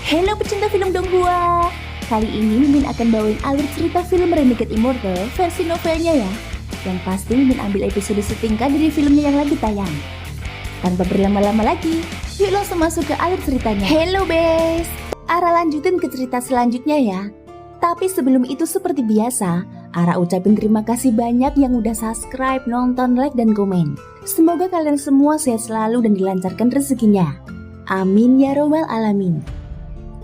Halo pecinta film Donghua. Kali ini Mimin akan bawain alur cerita film Renegade Immortal versi novelnya ya. Yang pasti Mimin ambil episode setingkat dari filmnya yang lagi tayang. Tanpa berlama-lama lagi, yuk langsung masuk ke alur ceritanya. Hello bes, Ara lanjutin ke cerita selanjutnya ya. Tapi sebelum itu seperti biasa, Ara ucapin terima kasih banyak yang udah subscribe, nonton, like, dan komen. Semoga kalian semua sehat selalu dan dilancarkan rezekinya. Amin ya robbal alamin.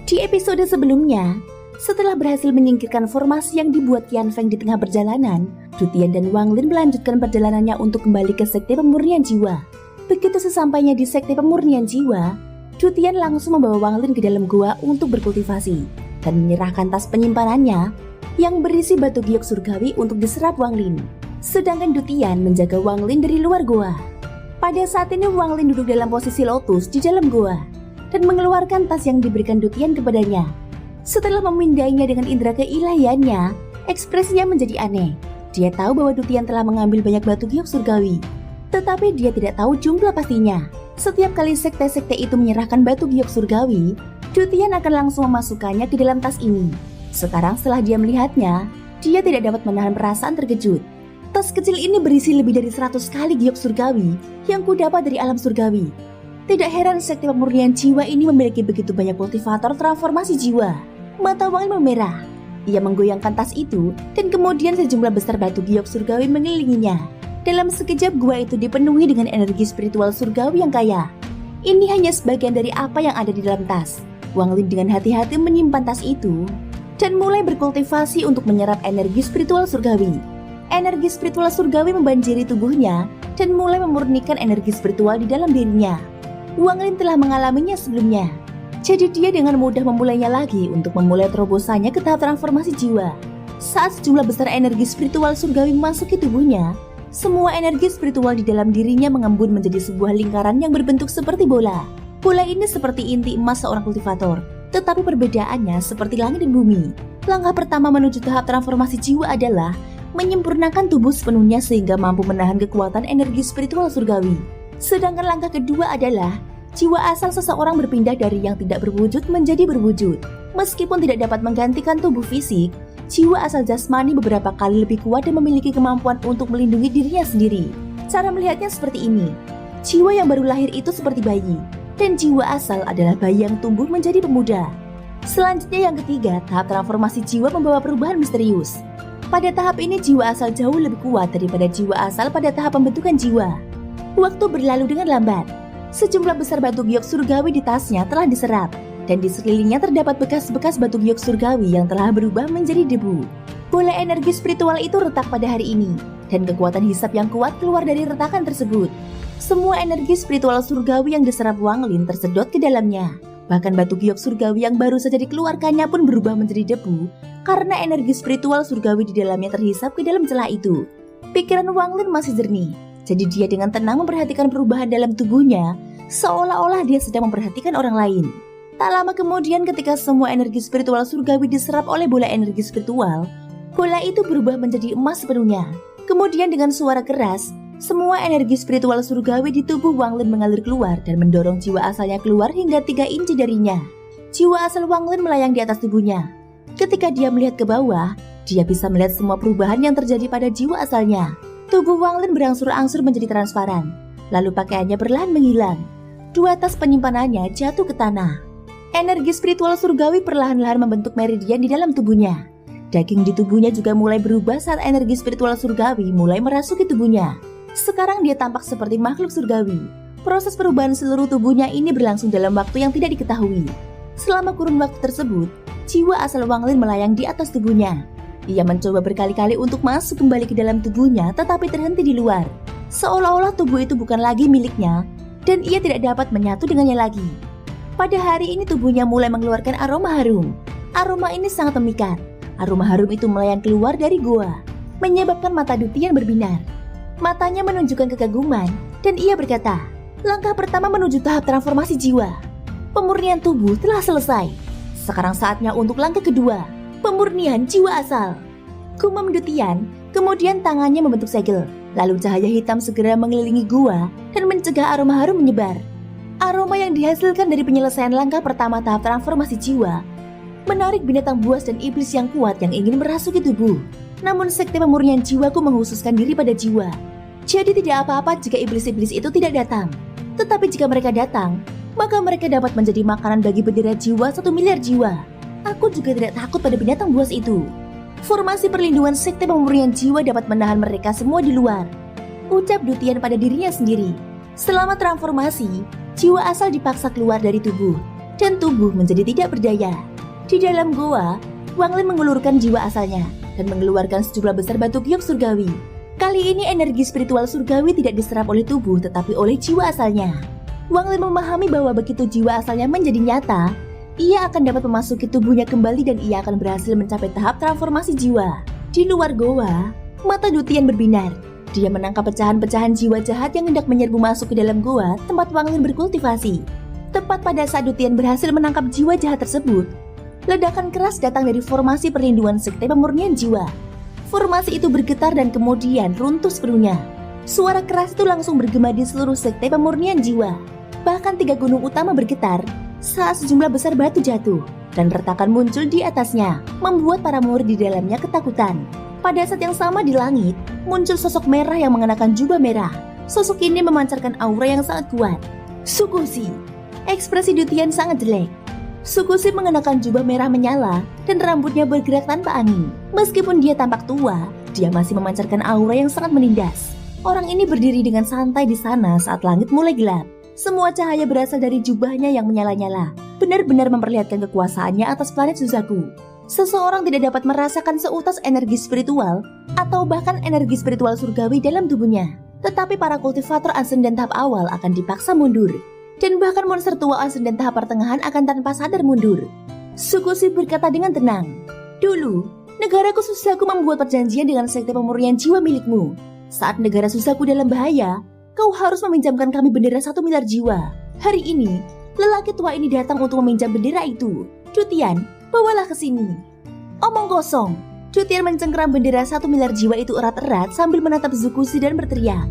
Di episode sebelumnya, setelah berhasil menyingkirkan formasi yang dibuat Qian Feng di tengah perjalanan, Du Tian dan Wang Lin melanjutkan perjalanannya untuk kembali ke Sekte Pemurnian Jiwa. Begitu sesampainya di Sekte Pemurnian Jiwa, Du Tian langsung membawa Wang Lin ke dalam gua untuk berkultivasi dan menyerahkan tas penyimpanannya yang berisi batu giok surgawi untuk diserap Wang Lin. Sedangkan Du Tian menjaga Wang Lin dari luar gua. Pada saat ini Wang Lin duduk dalam posisi lotus di dalam gua dan mengeluarkan tas yang diberikan Du Tian kepadanya. Setelah memindainya dengan indera keilahiannya, ekspresinya menjadi aneh. Dia tahu bahwa Du Tian telah mengambil banyak batu giok surgawi, tetapi dia tidak tahu jumlah pastinya. Setiap kali sekte-sekte itu menyerahkan batu giok surgawi, Du Tian akan langsung memasukkannya ke dalam tas ini. Sekarang setelah dia melihatnya, dia tidak dapat menahan perasaan terkejut. Tas kecil ini berisi lebih dari 100 kali giok surgawi yang kudapat dari alam surgawi. Tidak heran Sekte Pemurnian Jiwa ini memiliki begitu banyak kultivator transformasi jiwa. Mata Wang Lin memerah. Ia menggoyangkan tas itu dan kemudian sejumlah besar batu giok surgawi mengelilinginya. Dalam sekejap gua itu dipenuhi dengan energi spiritual surgawi yang kaya. Ini hanya sebagian dari apa yang ada di dalam tas. Wang Lin dengan hati-hati menyimpan tas itu dan mulai berkultivasi untuk menyerap energi spiritual surgawi. Energi spiritual surgawi membanjiri tubuhnya dan mulai memurnikan energi spiritual di dalam dirinya. Wang Lin telah mengalaminya sebelumnya, jadi dia dengan mudah memulainya lagi untuk memulai terobosannya ke tahap transformasi jiwa. Saat sejumlah besar energi spiritual surgawi memasuki tubuhnya, semua energi spiritual di dalam dirinya mengembun menjadi sebuah lingkaran yang berbentuk seperti bola. Bola ini seperti inti emas seorang kultivator, tetapi perbedaannya seperti langit dan bumi. Langkah pertama menuju tahap transformasi jiwa adalah menyempurnakan tubuh sepenuhnya sehingga mampu menahan kekuatan energi spiritual surgawi. Sedangkan langkah kedua adalah jiwa asal seseorang berpindah dari yang tidak berwujud menjadi berwujud. Meskipun tidak dapat menggantikan tubuh fisik, jiwa asal jasmani beberapa kali lebih kuat dan memiliki kemampuan untuk melindungi dirinya sendiri. Cara melihatnya seperti ini. Jiwa yang baru lahir itu seperti bayi, dan jiwa asal adalah bayi yang tumbuh menjadi pemuda. Selanjutnya yang ketiga, tahap transformasi jiwa membawa perubahan misterius. Pada tahap ini jiwa asal jauh lebih kuat daripada jiwa asal pada tahap pembentukan jiwa. Waktu berlalu dengan lambat. Sejumlah besar batu giok surgawi di tasnya telah diserap, dan di sekelilingnya terdapat bekas-bekas batu giok surgawi yang telah berubah menjadi debu. Bola energi spiritual itu retak pada hari ini, dan kekuatan hisap yang kuat keluar dari retakan tersebut. Semua energi spiritual surgawi yang diserap Wang Lin tersedot ke dalamnya. Bahkan batu giok surgawi yang baru saja dikeluarkannya pun berubah menjadi debu, karena energi spiritual surgawi di dalamnya terhisap ke dalam celah itu. Pikiran Wang Lin masih jernih. Jadi dia dengan tenang memperhatikan perubahan dalam tubuhnya, seolah-olah dia sedang memperhatikan orang lain. Tak lama kemudian ketika semua energi spiritual surgawi diserap oleh bola energi spiritual, bola itu berubah menjadi emas sepenuhnya. Kemudian dengan suara keras, semua energi spiritual surgawi di tubuh Wang Lin mengalir keluar dan mendorong jiwa asalnya keluar hingga 3 inci darinya. Jiwa asal Wang Lin melayang di atas tubuhnya. Ketika dia melihat ke bawah, dia bisa melihat semua perubahan yang terjadi pada jiwa asalnya. Tubuh Wang Lin berangsur-angsur menjadi transparan, lalu pakaiannya perlahan menghilang. 2 tas penyimpanannya jatuh ke tanah. Energi spiritual surgawi perlahan-lahan membentuk meridian di dalam tubuhnya. Daging di tubuhnya juga mulai berubah saat energi spiritual surgawi mulai merasuki tubuhnya. Sekarang dia tampak seperti makhluk surgawi. Proses perubahan seluruh tubuhnya ini berlangsung dalam waktu yang tidak diketahui. Selama kurun waktu tersebut, jiwa asal Wang Lin melayang di atas tubuhnya. Ia mencoba berkali-kali untuk masuk kembali ke dalam tubuhnya tetapi terhenti di luar. Seolah-olah tubuh itu bukan lagi miliknya dan ia tidak dapat menyatu dengannya lagi. Pada hari ini tubuhnya mulai mengeluarkan aroma harum. Aroma ini sangat memikat. Aroma harum itu melayang keluar dari gua, menyebabkan mata Du Tian berbinar. Matanya menunjukkan kekaguman dan ia berkata, langkah pertama menuju tahap transformasi jiwa. Pemurnian tubuh telah selesai. Sekarang saatnya untuk langkah kedua, pemurnian jiwa asal. Gumam Du Tian, kemudian tangannya membentuk segel. Lalu cahaya hitam segera mengelilingi gua dan mencegah aroma harum menyebar. Aroma yang dihasilkan dari penyelesaian langkah pertama tahap transformasi jiwa menarik binatang buas dan iblis yang kuat yang ingin merasuki tubuh. Namun sekte pemurnian jiwaku menghususkan diri pada jiwa. Jadi tidak apa-apa jika iblis-iblis itu tidak datang. Tetapi jika mereka datang, maka mereka dapat menjadi makanan bagi bendera jiwa 1 miliar jiwa. Aku juga tidak takut pada binatang buas itu. Formasi perlindungan sekte pemurnian jiwa dapat menahan mereka semua di luar, ucap Dutian pada dirinya sendiri. Selama transformasi, jiwa asal dipaksa keluar dari tubuh, dan tubuh menjadi tidak berdaya. Di dalam goa, Wang Lin mengulurkan jiwa asalnya dan mengeluarkan sejumlah besar batu giok surgawi. Kali ini energi spiritual surgawi tidak diserap oleh tubuh tetapi oleh jiwa asalnya. Wang Lin memahami bahwa begitu jiwa asalnya menjadi nyata, ia akan dapat memasuki tubuhnya kembali dan ia akan berhasil mencapai tahap transformasi jiwa. Di luar goa, mata Dutian berbinar. Dia menangkap pecahan-pecahan jiwa jahat yang hendak menyerbu masuk ke dalam goa tempat Wang Lin berkultivasi. Tepat pada saat Dutian berhasil menangkap jiwa jahat tersebut, ledakan keras datang dari formasi perlindungan sekte pemurnian jiwa. Formasi itu bergetar dan kemudian runtuh sepenuhnya. Suara keras itu langsung bergema di seluruh sekte pemurnian jiwa. Bahkan 3 gunung utama bergetar saat sejumlah besar batu jatuh dan retakan muncul di atasnya, membuat para murid di dalamnya ketakutan. Pada saat yang sama di langit, muncul sosok merah yang mengenakan jubah merah. Sosok ini memancarkan aura yang sangat kuat. Sukushi. Ekspresi Dutian sangat jelek. Sukushi mengenakan jubah merah menyala dan rambutnya bergerak tanpa angin. Meskipun dia tampak tua, dia masih memancarkan aura yang sangat menindas. Orang ini berdiri dengan santai di sana saat langit mulai gelap. Semua cahaya berasal dari jubahnya yang menyala-nyala, benar-benar memperlihatkan kekuasaannya atas planet Suzaku. Seseorang tidak dapat merasakan seutas energi spiritual atau bahkan energi spiritual surgawi dalam tubuhnya. Tetapi para kultivator ascendant tahap awal akan dipaksa mundur. Dan bahkan monster tua ascendant tahap pertengahan akan tanpa sadar mundur. Sukushi berkata dengan tenang, "Dulu, negaraku Suzaku membuat perjanjian dengan sekte pemurnian jiwa milikmu. Saat negara Suzaku dalam bahaya, kau harus meminjamkan kami bendera 1 miliar jiwa. Hari ini, lelaki tua ini datang untuk meminjam bendera itu. Dutian, bawalah ke sini." Omong kosong. Dutian mencengkeram bendera 1 miliar jiwa itu erat-erat sambil menatap Sukushi dan berteriak,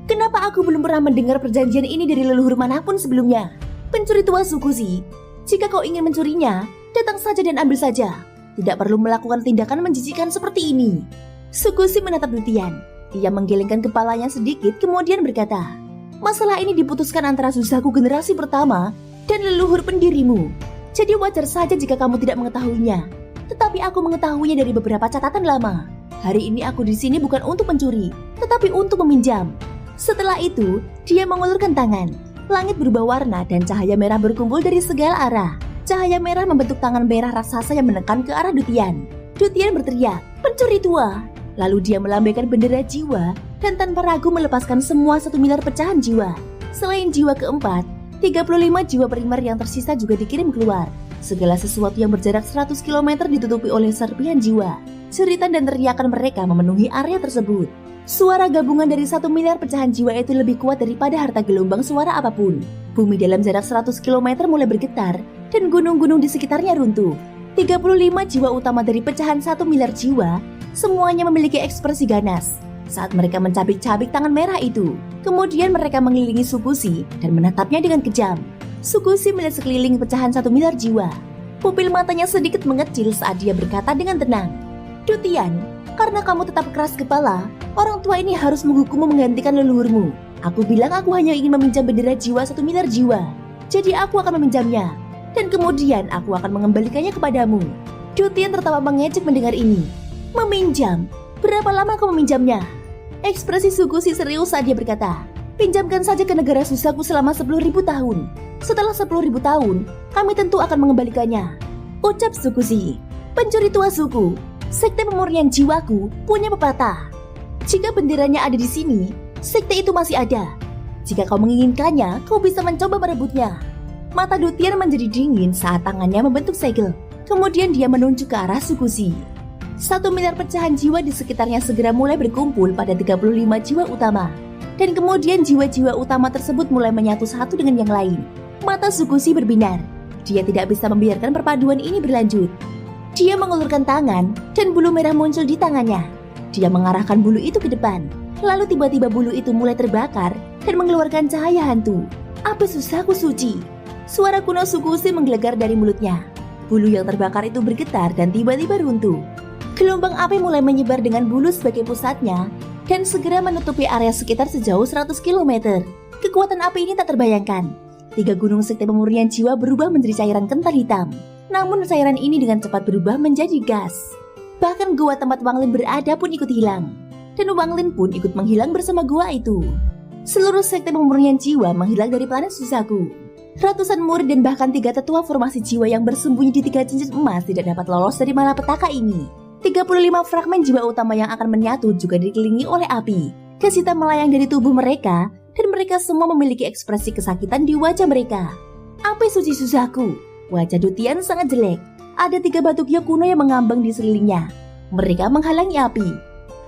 "Kenapa aku belum pernah mendengar perjanjian ini dari leluhur manapun sebelumnya? Pencuri tua Sukushi, jika kau ingin mencurinya, datang saja dan ambil saja. Tidak perlu melakukan tindakan menjijikkan seperti ini." Sukushi menatap Dutian. Ia menggelengkan kepalanya sedikit kemudian berkata, "Masalah ini diputuskan antara Suzaku generasi pertama dan leluhur pendirimu. Jadi wajar saja jika kamu tidak mengetahuinya. Tetapi aku mengetahuinya dari beberapa catatan lama. Hari ini aku di sini bukan untuk mencuri, tetapi untuk meminjam." Setelah itu, dia mengulurkan tangan. Langit berubah warna dan cahaya merah berkumpul dari segala arah. Cahaya merah membentuk tangan merah raksasa yang menekan ke arah Dutian. Dutian berteriak, "Pencuri tua!" Lalu dia melambaikan bendera jiwa dan tanpa ragu melepaskan semua 1 miliar pecahan jiwa. Selain jiwa keempat, 35 jiwa primer yang tersisa juga dikirim keluar. Segala sesuatu yang berjarak 100 km ditutupi oleh serpihan jiwa. Jeritan dan teriakan mereka memenuhi area tersebut. Suara gabungan dari 1 miliar pecahan jiwa itu lebih kuat daripada harta gelombang suara apapun. Bumi dalam jarak 100 km mulai bergetar dan gunung-gunung di sekitarnya runtuh. 35 jiwa utama dari pecahan 1 miliar jiwa semuanya memiliki ekspresi ganas saat mereka mencabik-cabik tangan merah itu. Kemudian mereka mengelilingi Sukushi dan menatapnya dengan kejam. Sukushi melihat sekeliling pecahan 1 miliar jiwa. Pupil matanya sedikit mengecil saat dia berkata dengan tenang, "Dutian, karena kamu tetap keras kepala, orang tua ini harus menghukummu menggantikan leluhurmu. Aku bilang aku hanya ingin meminjam bendera jiwa 1 miliar jiwa. Jadi aku akan meminjamnya. Dan kemudian aku akan mengembalikannya kepadamu." Dutian tertawa mengejek mendengar ini. "Meminjam? Berapa lama kau meminjamnya?" Ekspresi Sukushi serius saat dia berkata, "Pinjamkan saja ke negara Suzaku selama 10.000 tahun. Setelah 10.000 tahun, kami tentu akan mengembalikannya," ucap Sukushi. "Pencuri tua suku, sekte pemurnian jiwaku punya pepatah. Jika benderanya ada di sini, sekte itu masih ada. Jika kau menginginkannya, kau bisa mencoba merebutnya." Mata Dutian menjadi dingin saat tangannya membentuk segel. Kemudian dia menunjuk ke arah Sukushi. 1 miliar pecahan jiwa di sekitarnya segera mulai berkumpul pada 35 jiwa utama. Dan kemudian jiwa-jiwa utama tersebut mulai menyatu satu dengan yang lain. Mata Sukushi berbinar. Dia tidak bisa membiarkan perpaduan ini berlanjut. Dia mengulurkan tangan dan bulu merah muncul di tangannya. Dia mengarahkan bulu itu ke depan. Lalu tiba-tiba bulu itu mulai terbakar dan mengeluarkan cahaya hantu. Apa Susaku suci? Suara kuno Sukushi menggelegar dari mulutnya. Bulu yang terbakar itu bergetar dan tiba-tiba runtuh. Gelombang api mulai menyebar dengan bulu sebagai pusatnya dan segera menutupi area sekitar sejauh 100 km. Kekuatan api ini tak terbayangkan. 3 gunung sekte pemurnian jiwa berubah menjadi cairan kental hitam. Namun cairan ini dengan cepat berubah menjadi gas. Bahkan gua tempat Wang Lin berada pun ikut hilang. Dan Wang Lin pun ikut menghilang bersama gua itu. Seluruh sekte pemurnian jiwa menghilang dari planet Susaku. Ratusan murid dan bahkan 3 tetua formasi jiwa yang bersembunyi di 3 cincin emas tidak dapat lolos dari malapetaka ini. 35 fragmen jiwa utama yang akan menyatu juga dikelilingi oleh api. Gas hitam melayang dari tubuh mereka dan mereka semua memiliki ekspresi kesakitan di wajah mereka. Api suci Susaku. Wajah Dutian sangat jelek. Ada 3 batu gio kuno yang mengambang di sekelilingnya. Mereka menghalangi api.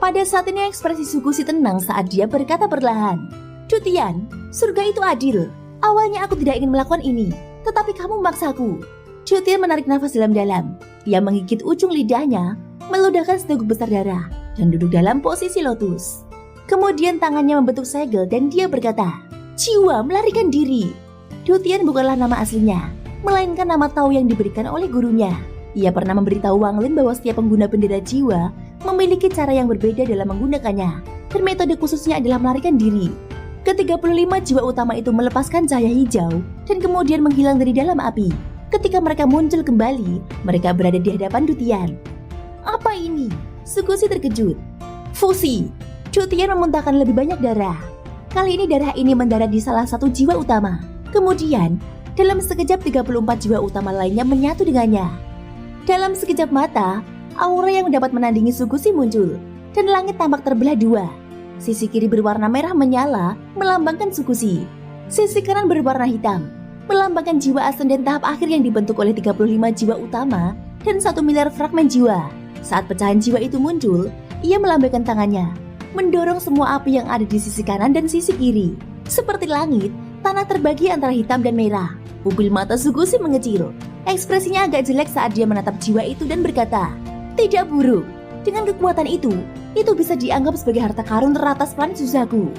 Pada saat ini ekspresi Sukushi tenang saat dia berkata perlahan, Dutian, surga itu adil. Awalnya aku tidak ingin melakukan ini, tetapi kamu memaksaku. Dutian menarik nafas dalam-dalam. Ia menggigit ujung lidahnya, meludahkan seteguk besar darah, dan duduk dalam posisi lotus. Kemudian tangannya membentuk segel dan dia berkata, Jiwa melarikan diri. Dutian bukanlah nama aslinya, melainkan nama Tao yang diberikan oleh gurunya. Ia pernah memberitahu Wang Lin bahwa setiap pengguna bendera jiwa memiliki cara yang berbeda dalam menggunakannya, dan metode khususnya adalah melarikan diri. Ke-35 jiwa utama itu melepaskan cahaya hijau dan kemudian menghilang dari dalam api. Ketika mereka muncul kembali, mereka berada di hadapan Dutian. Apa ini? Sukushi terkejut. Fusi. Dutian memuntahkan lebih banyak darah. Kali ini darah ini mendarat di salah satu jiwa utama. Kemudian, dalam sekejap 34 jiwa utama lainnya menyatu dengannya. Dalam sekejap mata, aura yang dapat menandingi Sukushi muncul, dan langit tampak terbelah 2. Sisi kiri berwarna merah menyala, melambangkan Sukushi. Sisi kanan berwarna hitam, melambangkan jiwa ascendant tahap akhir yang dibentuk oleh 35 jiwa utama dan 1 miliar fragmen jiwa. Saat pecahan jiwa itu muncul, ia melambaikan tangannya, mendorong semua api yang ada di sisi kanan dan sisi kiri. Seperti langit, tanah terbagi antara hitam dan merah. Pupil mata Sukushi mengecil. Ekspresinya agak jelek saat dia menatap jiwa itu dan berkata, Tidak buruk. Dengan kekuatan itu bisa dianggap sebagai harta karun teratas planet Susaku.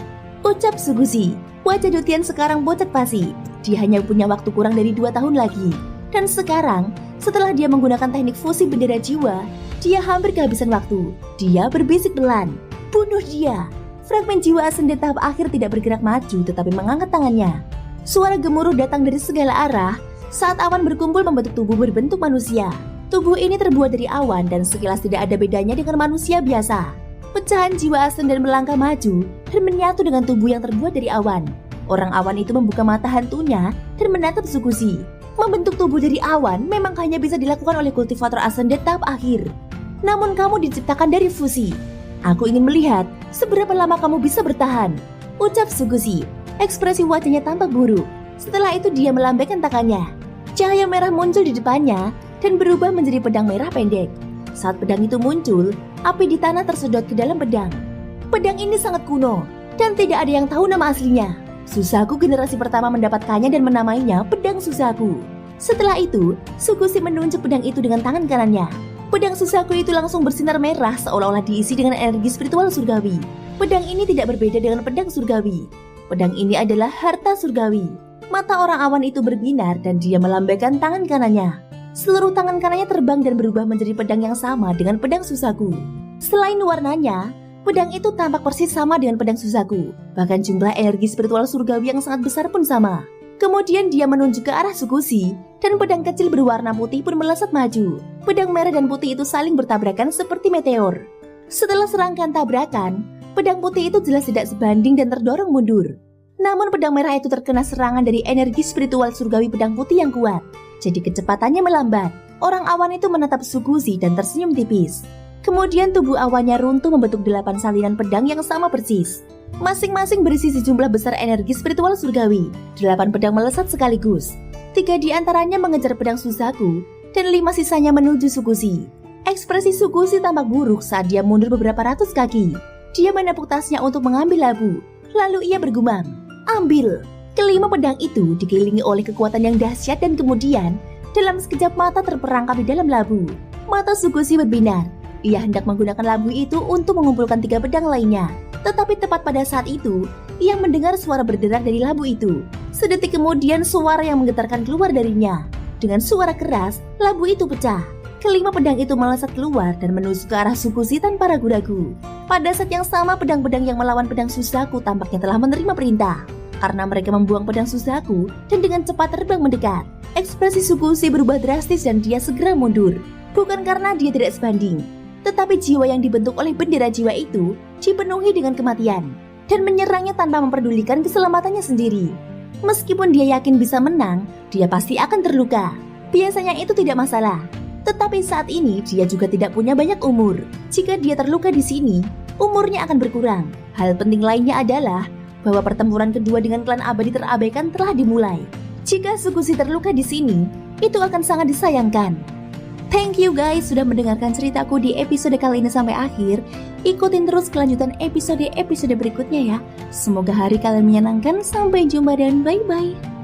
Ucap Sukushi. Wajah Dutian sekarang pucat pasi. Dia hanya punya waktu kurang dari 2 tahun lagi. Dan sekarang, setelah dia menggunakan teknik fusi bendera jiwa, dia hampir kehabisan waktu. Dia berbisik pelan. Bunuh dia. Fragmen jiwa ascendant tahap akhir tidak bergerak maju tetapi mengangkat tangannya. Suara gemuruh datang dari segala arah saat awan berkumpul membentuk tubuh berbentuk manusia. Tubuh ini terbuat dari awan dan sekilas tidak ada bedanya dengan manusia biasa. Pecahan jiwa ascendant melangkah maju dan menyatu dengan tubuh yang terbuat dari awan. Orang awan itu membuka mata hantunya dan menatap Sukushi. Membentuk tubuh dari awan memang hanya bisa dilakukan oleh kultivator ascendant tahap akhir. Namun kamu diciptakan dari fusi. Aku ingin melihat seberapa lama kamu bisa bertahan. Ucap Sukushi. Ekspresi wajahnya tampak buruk. Setelah itu dia melambaikan tangannya. Cahaya merah muncul di depannya dan berubah menjadi pedang merah pendek. Saat pedang itu muncul, api di tanah tersedot ke dalam pedang. Pedang ini sangat kuno dan tidak ada yang tahu nama aslinya. Susaku generasi pertama mendapatkannya dan menamainya pedang Susaku. Setelah itu, Sukushi menunjuk pedang itu dengan tangan kanannya. Pedang Susaku itu langsung bersinar merah seolah-olah diisi dengan energi spiritual surgawi. Pedang ini tidak berbeda dengan pedang surgawi. Pedang ini adalah harta surgawi. Mata orang awan itu berbinar dan dia melambaikan tangan kanannya. Seluruh tangan kanannya terbang dan berubah menjadi pedang yang sama dengan pedang Susaku. Selain warnanya, pedang itu tampak persis sama dengan pedang Susaku. Bahkan jumlah energi spiritual surgawi yang sangat besar pun sama. Kemudian dia menunjuk ke arah Sukushi dan pedang kecil berwarna putih pun melesat maju. Pedang merah dan putih itu saling bertabrakan seperti meteor. Setelah serangkaian tabrakan, pedang putih itu jelas tidak sebanding dan terdorong mundur. Namun pedang merah itu terkena serangan dari energi spiritual surgawi pedang putih yang kuat. Jadi kecepatannya melambat. Orang awan itu menatap Sukushi dan tersenyum tipis. Kemudian tubuh awannya runtuh membentuk 8 salinan pedang yang sama persis. Masing-masing berisi sejumlah besar energi spiritual surgawi. 8 pedang melesat sekaligus. 3 di antaranya mengejar pedang Susaku dan 5 sisanya menuju Sukushi. Ekspresi Sukushi tampak buruk saat dia mundur beberapa ratus kaki. Dia menepuk tasnya untuk mengambil labu. Lalu ia bergumam, "Ambil." Kelima pedang itu dikelilingi oleh kekuatan yang dahsyat dan kemudian dalam sekejap mata terperangkap di dalam labu. Mata Sukushi berbinar. Ia hendak menggunakan labu itu untuk mengumpulkan 3 pedang lainnya. Tetapi tepat pada saat itu, ia mendengar suara berderak dari labu itu. Sedetik kemudian suara yang menggetarkan keluar darinya. Dengan suara keras, labu itu pecah. Kelima pedang itu melesat keluar dan menusuk ke arah Sukushi tanpa ragu-ragu. Pada saat yang sama, pedang-pedang yang melawan pedang Suzaku tampaknya telah menerima perintah. Karena mereka membuang pedang Suzaku dan dengan cepat terbang mendekat. Ekspresi Sukushi berubah drastis dan dia segera mundur. Bukan karena dia tidak sebanding, tetapi jiwa yang dibentuk oleh bendera jiwa itu dipenuhi dengan kematian dan menyerangnya tanpa memperdulikan keselamatannya sendiri. Meskipun dia yakin bisa menang, dia pasti akan terluka. Biasanya itu tidak masalah. Tetapi saat ini dia juga tidak punya banyak umur. Jika dia terluka di sini, umurnya akan berkurang. Hal penting lainnya adalah bahwa pertempuran kedua dengan klan abadi terabaikan telah dimulai. Jika Sukushi terluka di sini, itu akan sangat disayangkan. Thank you guys sudah mendengarkan ceritaku di episode kali ini sampai akhir. Ikutin terus kelanjutan episode berikutnya ya. Semoga hari kalian menyenangkan. Sampai jumpa dan bye-bye.